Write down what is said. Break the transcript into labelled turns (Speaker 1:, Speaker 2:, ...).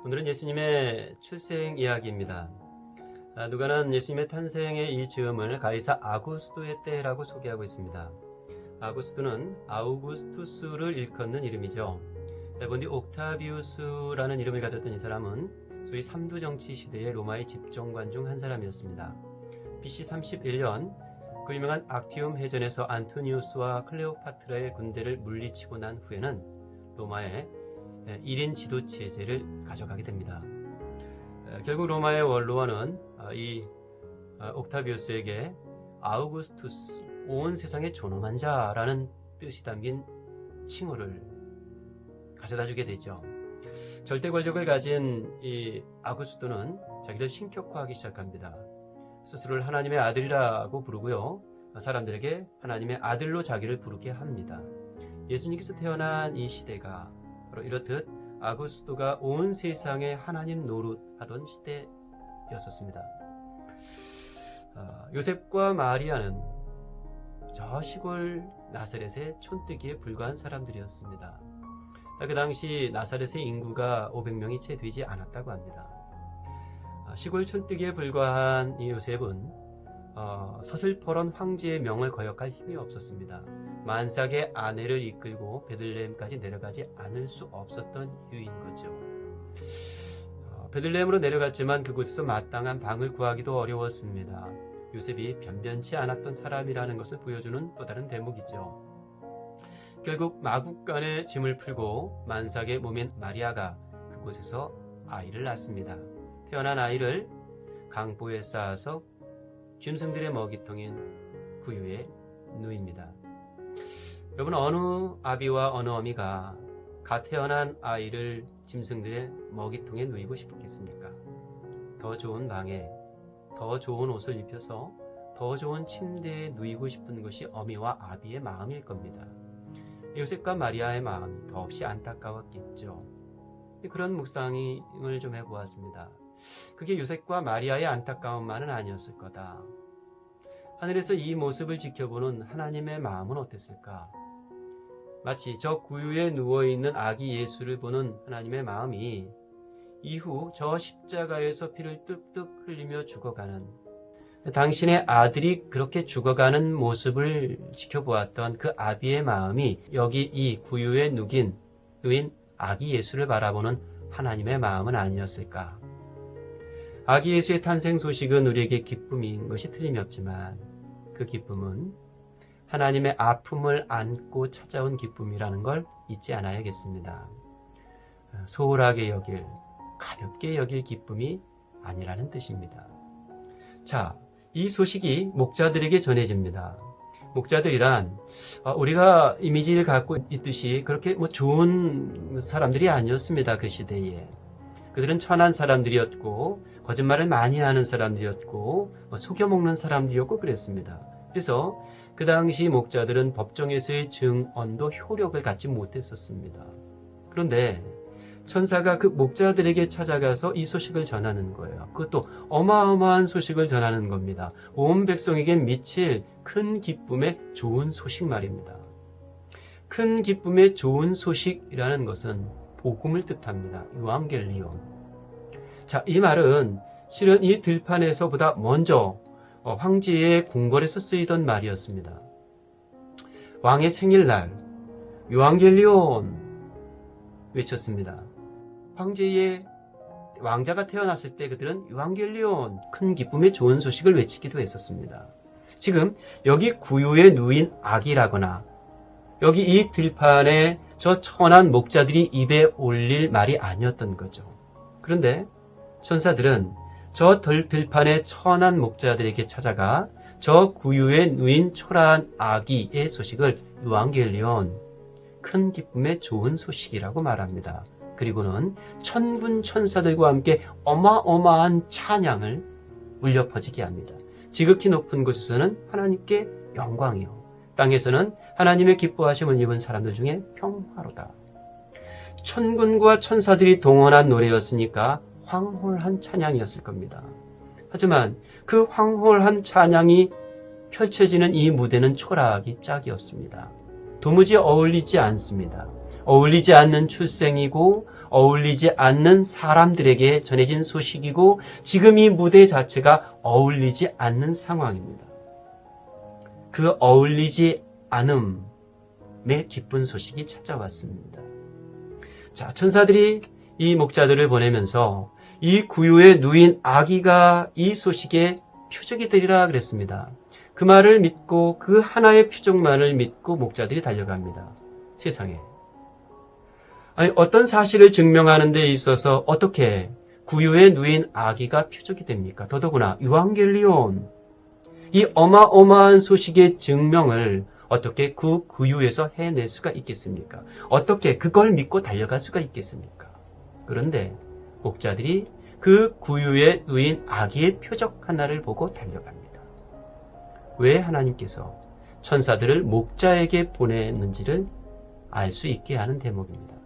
Speaker 1: 오늘은 예수님의 출생 이야기입니다. 누가는 예수님의 탄생의 이 즈음을 가이사 아구스도의 때라고 소개하고 있습니다. 아구스도는 아우구스투스를 일컫는 이름이죠. 본디 옥타비우스라는 이름을 가졌던 이 사람은 소위 삼두정치 시대의 로마의 집정관 중 한 사람이었습니다. BC 31년 그 유명한 악티움 해전에서 안토니우스와 클레오파트라의 군대를 물리치고 난 후에는 로마의 1인 지도 체제를 가져가게 됩니다. 결국 로마의 원로원은 이 옥타비우스에게 아우구스투스, 온 세상의 존엄한 자라는 뜻이 담긴 칭호를 가져다 주게 되죠. 절대 권력을 가진 이 아구스토는 자기를 신격화하기 시작합니다. 스스로를 하나님의 아들이라고 부르고요. 사람들에게 하나님의 아들로 자기를 부르게 합니다. 예수님께서 태어난 이 시대가 바로 이렇듯 아구스토가 온 세상에 하나님 노릇하던 시대였었습니다. 요셉과 마리아는 저 시골 나사렛의 촌뜨기에 불과한 사람들이었습니다. 그 당시 나사렛의 인구가 500명이 채 되지 않았다고 합니다. 시골 촌뜨기에 불과한 이 요셉은 서슬퍼런 황제의 명을 거역할 힘이 없었습니다. 만삭의 아내를 이끌고 베들레헴까지 내려가지 않을 수 없었던 이유인 거죠. 베들레헴으로 내려갔지만 그곳에서 마땅한 방을 구하기도 어려웠습니다. 요셉이 변변치 않았던 사람이라는 것을 보여주는 또 다른 대목이죠. 결국 마국간의 짐을 풀고 만삭의 몸인 마리아가 그곳에서 아이를 낳습니다. 태어난 아이를 강보에 쌓아서 짐승들의 먹이통인 구유에 누입니다. 여러분, 어느 아비와 어느 어미가 갓 태어난 아이를 짐승들의 먹이통에 누이고 싶겠습니까? 더 좋은 방에 더 좋은 옷을 입혀서 더 좋은 침대에 누이고 싶은 것이 어미와 아비의 마음일 겁니다. 요셉과 마리아의 마음이 더없이 안타까웠겠죠. 그런 묵상을 좀 해보았습니다. 그게 요셉과 마리아의 안타까움만은 아니었을 거다. 하늘에서 이 모습을 지켜보는 하나님의 마음은 어땠을까? 마치 저 구유에 누워있는 아기 예수를 보는 하나님의 마음이 이후 저 십자가에서 피를 뚝뚝 흘리며 죽어가는, 당신의 아들이 그렇게 죽어가는 모습을 지켜보았던 그 아비의 마음이 여기 이 구유에 누인 아기 예수를 바라보는 하나님의 마음은 아니었을까? 아기 예수의 탄생 소식은 우리에게 기쁨인 것이 틀림이 없지만 그 기쁨은 하나님의 아픔을 안고 찾아온 기쁨이라는 걸 잊지 않아야겠습니다. 소홀하게 여길, 가볍게 여길 기쁨이 아니라는 뜻입니다. 자, 이 소식이 목자들에게 전해집니다. 목자들이란 우리가 이미지를 갖고 있듯이 그렇게 좋은 사람들이 아니었습니다. 그 시대에. 그들은 천한 사람들이었고 거짓말을 많이 하는 사람들이었고 속여먹는 사람들이었고 그랬습니다. 그래서 그 당시 목자들은 법정에서의 증언도 효력을 갖지 못했었습니다. 그런데 천사가 그 목자들에게 찾아가서 이 소식을 전하는 거예요. 그것도 어마어마한 소식을 전하는 겁니다. 온 백성에게 미칠 큰 기쁨의 좋은 소식 말입니다. 큰 기쁨의 좋은 소식이라는 것은 복음을 뜻합니다. 유앙겔리온. 자, 이 말은 실은 이 들판에서보다 먼저 황제의 궁궐에서 쓰이던 말이었습니다. 왕의 생일날 유앙겔리온 외쳤습니다. 황제의 왕자가 태어났을 때 그들은 유앙겔리온, 큰 기쁨의 좋은 소식을 외치기도 했었습니다. 지금 여기 구유에 누인 아기라거나 여기 이 들판에 저 천한 목자들이 입에 올릴 말이 아니었던 거죠. 그런데 천사들은 저 들판의 천한 목자들에게 찾아가 저 구유에 누인 초라한 아기의 소식을 유앙겔리온, 큰 기쁨의 좋은 소식이라고 말합니다. 그리고는 천군 천사들과 함께 어마어마한 찬양을 울려 퍼지게 합니다. 지극히 높은 곳에서는 하나님께 영광이요, 땅에서는 하나님의 기뻐하심을 입은 사람들 중에 평화로다. 천군과 천사들이 동원한 노래였으니까 황홀한 찬양이었을 겁니다. 하지만 그 황홀한 찬양이 펼쳐지는 이 무대는 초라하기 짝이 없습니다. 도무지 어울리지 않습니다. 어울리지 않는 출생이고 어울리지 않는 사람들에게 전해진 소식이고 지금 이 무대 자체가 어울리지 않는 상황입니다. 그 어울리지 않음의 기쁜 소식이 찾아왔습니다. 자, 천사들이 이 목자들을 보내면서 이 구유에 누인 아기가 이 소식의 표적이 되리라 그랬습니다. 그 말을 믿고 그 하나의 표적만을 믿고 목자들이 달려갑니다. 세상에. 아니, 어떤 사실을 증명하는 데 있어서 어떻게 구유에 누인 아기가 표적이 됩니까? 더더구나 유앙겔리온, 이 어마어마한 소식의 증명을 어떻게 그 구유에서 해낼 수가 있겠습니까? 어떻게 그걸 믿고 달려갈 수가 있겠습니까? 그런데 목자들이 그 구유에 누인 아기의 표적 하나를 보고 달려갑니다. 왜 하나님께서 천사들을 목자에게 보냈는지를 알 수 있게 하는 대목입니다.